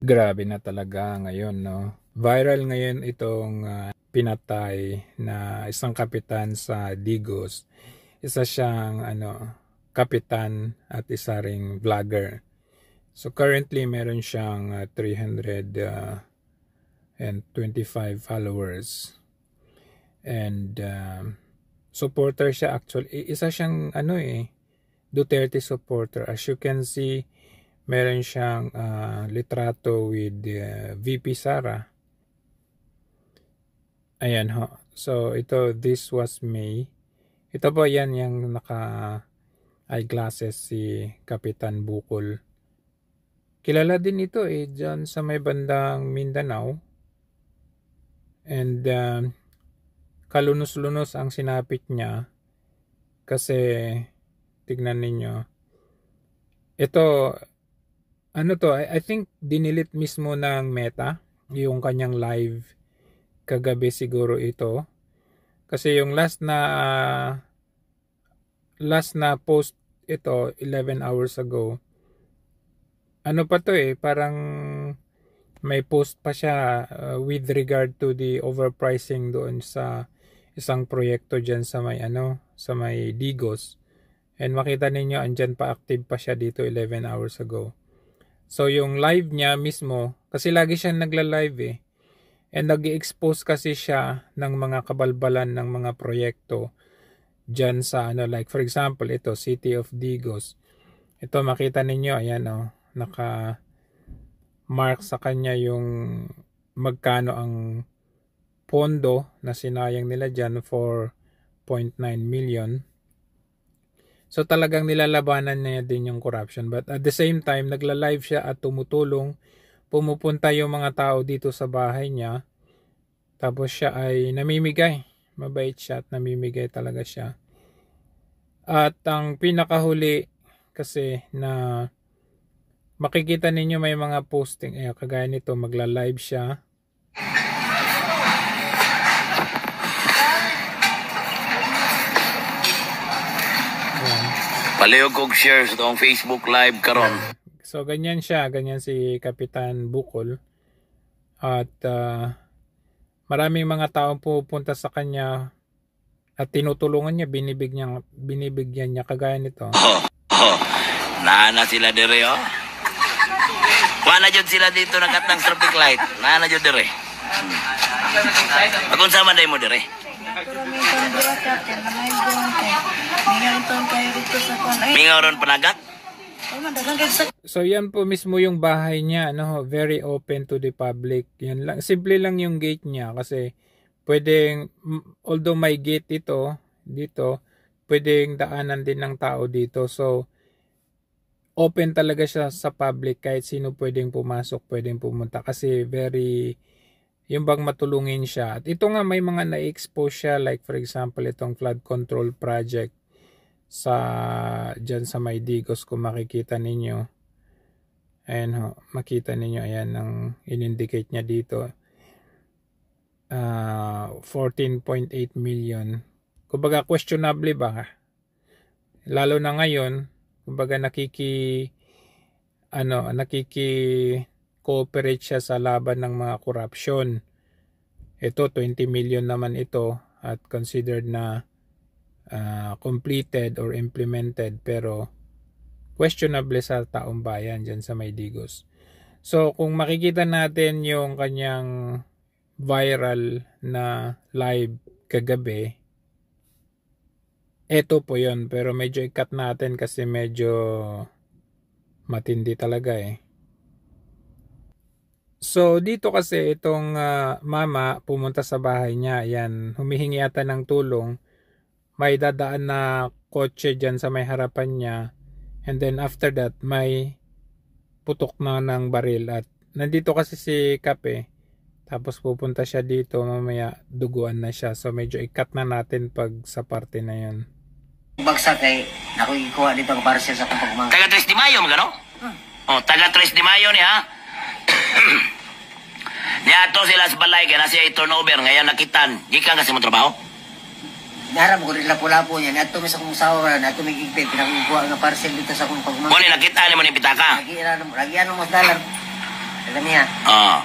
Grabe na talaga ngayon, no? Viral ngayon itong pinatay na isang kapitan sa Digos. Isa siyang kapitan at isa ring vlogger. So currently meron siyang 325 followers. And supporter siya actually. Isa siyang Duterte supporter. As you can see, meron siyang litrato with VP Sara. Ayan ho. So this was May. Ito po yan yung naka eyeglasses si Kapitan Bukol. Kilala din ito dyan sa may bandang Mindanao. And kalunos-lunos ang sinapit niya kasi tignan ninyo. Ito, I think dinilit mismo ng Meta yung kanyang live kagabi siguro ito. Kasi yung last na post ito 11 hours ago. Parang may post pa siya with regard to the overpricing doon sa isang proyekto diyan sa may Digos. And makita ninyo andyan pa active pa siya dito 11 hours ago. So yung live niya mismo, kasi lagi siyang nagla-live and nag-i-expose kasi siya ng mga kabalbalan ng mga proyekto diyan sa like for example ito City of Digos. Ito makita ninyo ayan naka mark sa kanya yung magkano ang pondo na sinayang nila diyan for 0.9 million. So talagang nilalabanan niya din yung corruption, but at the same time nagla-live siya at tumutulong, pumupunta yung mga tao dito sa bahay niya. Tapos siya ay namimigay. Mabait siya at namimigay talaga siya. At ang pinakahuli kasi na makikita ninyo may mga posting kagaya nito, magla-live siya. Palihog kog share sa itong Facebook live karon. So ganyan siya, ganyan si Kapitan Bukol. At maraming mga taong pupunta sa kanya at tinutulungan niya, binibigyan niya kagaya nito. Nana sila dire Wala jud sila dito nagatang traffic light. Nana jud dire. Akong sama day mo dire. Mingaw ron panagat. So yan po mismo yung bahay niya, very open to the public. Yan lang, simple lang yung gate niya kasi pwedeng, although may gate dito, pwedeng daanan din ng tao dito. So open talaga siya sa public, kahit sino pwedeng pumasok, pwedeng pumunta kasi very yung bang matulungin siya. At ito nga may mga na-expose siya, like for example itong flood control project dyan sa may Digos, kung makikita ninyo. Ayan makita ninyo, ayan ang in-indicate niya dito. 14.8 million. Kumbaga questionable ba? Lalo na ngayon, kumbaga nakiki-cooperate siya sa laban ng mga korupsyon. Ito 20 million naman ito at considered na completed or implemented, pero questionable sa taong bayan dyan sa may Digos. So kung makikita natin yung kanyang viral na live kagabi, ito po yun, pero medyo i-cut natin kasi medyo matindi talaga So dito kasi itong mama pumunta sa bahay niya, yan, humihingi ata ng tulong. May dadaan na kotse dyan sa may harapan niya, and then after that may putok na ng baril at nandito kasi si Kape, tapos pupunta siya dito, mamaya duguan na siya. So medyo i-cut na natin pag sa parte na yan. Bagsak ako ikuha dito para siya sa pagmamang. Taga 3 de Mayo magano? Taga 3 de Mayo niya. Niya to sila sa balay kaya nasiya i-turnover ngayon nakitan. Gikan kasi mo trabaho? Naram ko rin lapo-lapo niya. Nato may sa kong sawa, nato may gigpit. Pinakukuha nga parcel dito sa kong pagmamang. Muli nakita ni mo ni pitaka? Lagi ano mas dalar. Alam niya. Oh.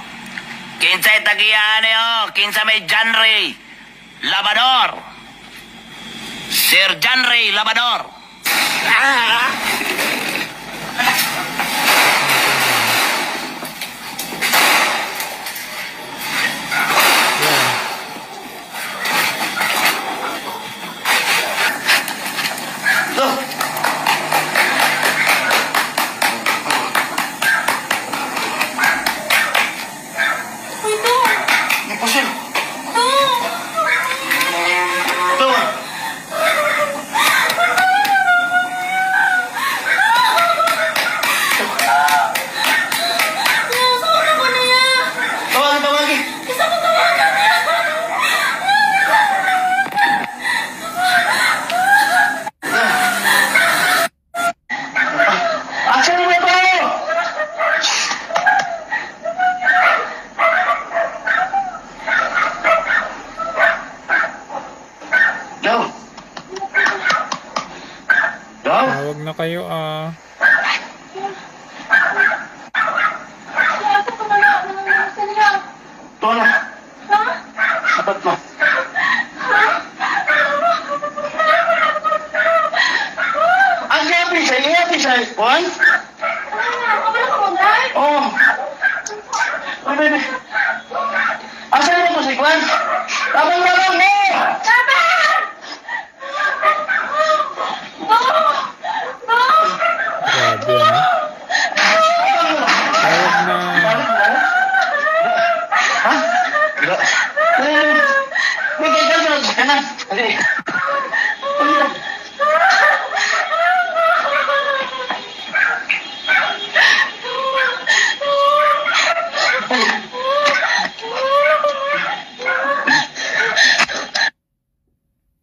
Kinsa'y tagiyan niyo. Kinsa may John Ray Labador. Sir John Ray Labador. Tawag na kayo Tono. Sabat mo. Ang happy sa Juan? Oh. Oh, baby. Asan mo si Juan? Tabang mo! grabe ano. Tawag na. Ha? Bigay ka sa kanan. Dali.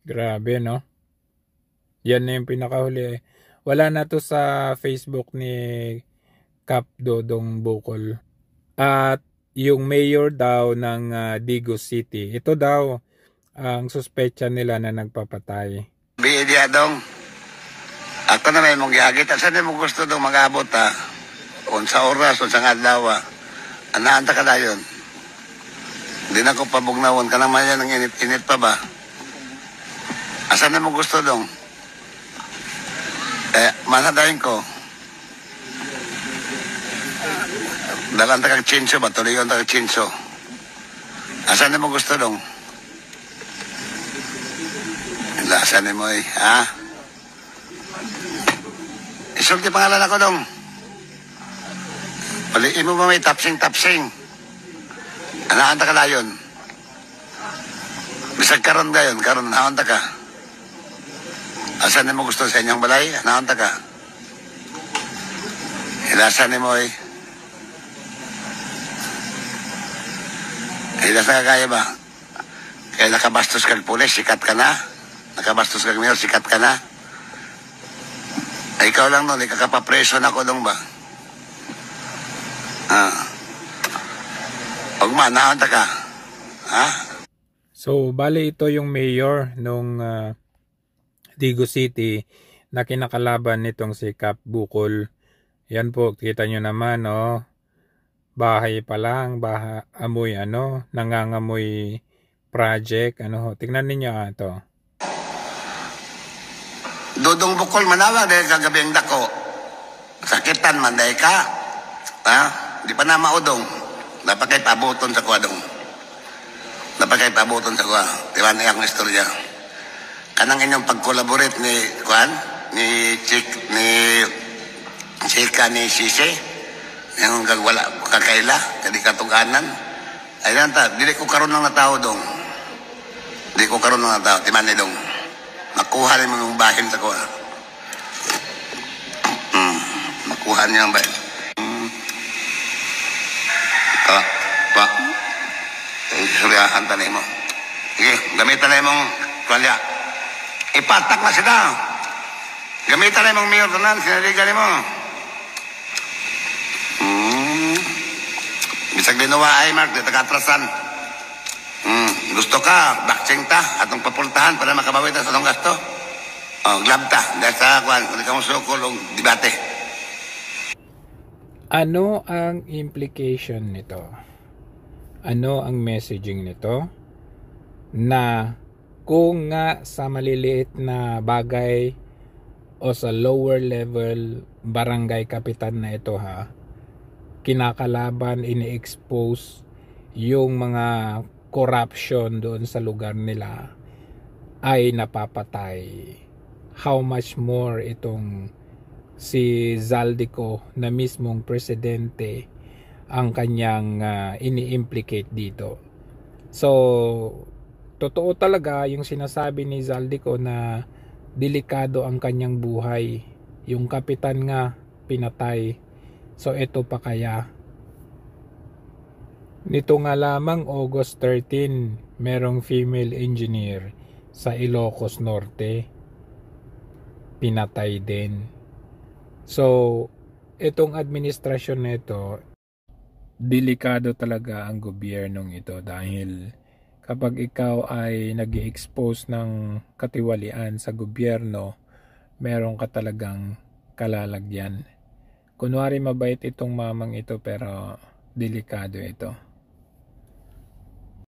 Grabe no. Yan na yung pinakahuli. Wala na to sa Facebook ni Kap Dodong Bukol. At yung mayor daw ng Digos City, ito daw ang suspecha nila na nagpapatay. Biya dong. Ako na may mong gihagit. Saan mo gusto dong mag-abot ha? Unsa oras, unsa adlaw. Anaanta ka dayon. Hindi na ko pabugnawon ka naman yan ng init-init pa ba? Asan na mo gusto dong? Manadayin ko. Dalan ta kag chinso ba? Tuloy ta kag chinso. Asan na mo gusto dong? Asan mo eh, ha? Isulti pangalan ako dong. Paliin mo ba may tapsing-tapsing? Anaan ta ka layon? Bisag karon gayon, karon naon ta ka. Asan mo gusto sa inyong balay? Naon ta ka. Ilasan mo eh. Ilasan ka kaya ba? Kaya nakabastos kag pulis, sikat ka na. Nakabastos kag mayor, sikat ka na. Ay, ikaw lang nun, ikakapapreso na ko dong ba? Ogma, naon ta ka. Ha? So, bali ito yung mayor nung Digos City na kinakalaban nitong si Kap Bukol. Yan po, kita nyo naman, oh. Bahay pa lang, amoy nangangamoy project, tingnan ninyo ito. Dudong Bukol manawa dahil kagabi ang dako. Sakitan man dahil ka. Ha? Di pa na maudong. Dapat kayo pabuton sa kuwa dong. Dapat kayo pabuton sa kuwa. Di ba na yung istorya? Kanang inyong pag-collaborate ni Juan, ni Chika, ni Sisi, yung wala kakaila, kadi katuganan. Ayun ta, dili ko karon lang natao dong. Dili ko karon lang natao, timan ni dong. Makuha rin mo yung bahin sa kuha. Makuha niya ang bahin. Pa. Suryahan tanay mo. Sige, gamitan na mong kwalya. Ipatak na sila. Gamitan na mong mayor tanan, sinaligan mo. Bisag linawa ay, Mark, dito katrasan. Gusto ka, baksing ta, atong papultahan para makabawi ta sa itong gasto. Glab ta, dahil sa kwan, kung di ka mo sukul o debate. Ano ang implication nito? Ano ang messaging nito? Na kung nga sa maliliit na bagay o sa lower level barangay kapitan na ito kinakalaban, ini-expose yung mga corruption doon sa lugar nila ay napapatay. How much more itong si Zaldico na mismong presidente ang kanyang ini-implicate dito. So, totoo talaga yung sinasabi ni Zaldico na delikado ang kanyang buhay. Yung kapitan nga pinatay. So, ito pa kaya. Nito nga lamang August 13, merong female engineer sa Ilocos Norte. Pinatay din. So, itong administrasyon nito, delikado talaga ang gobyernong ito dahil kapag ikaw ay nag-i-expose ng katiwalian sa gobyerno, meron ka talagang kalalagyan. Kunwari mabait itong mamang ito pero delikado ito.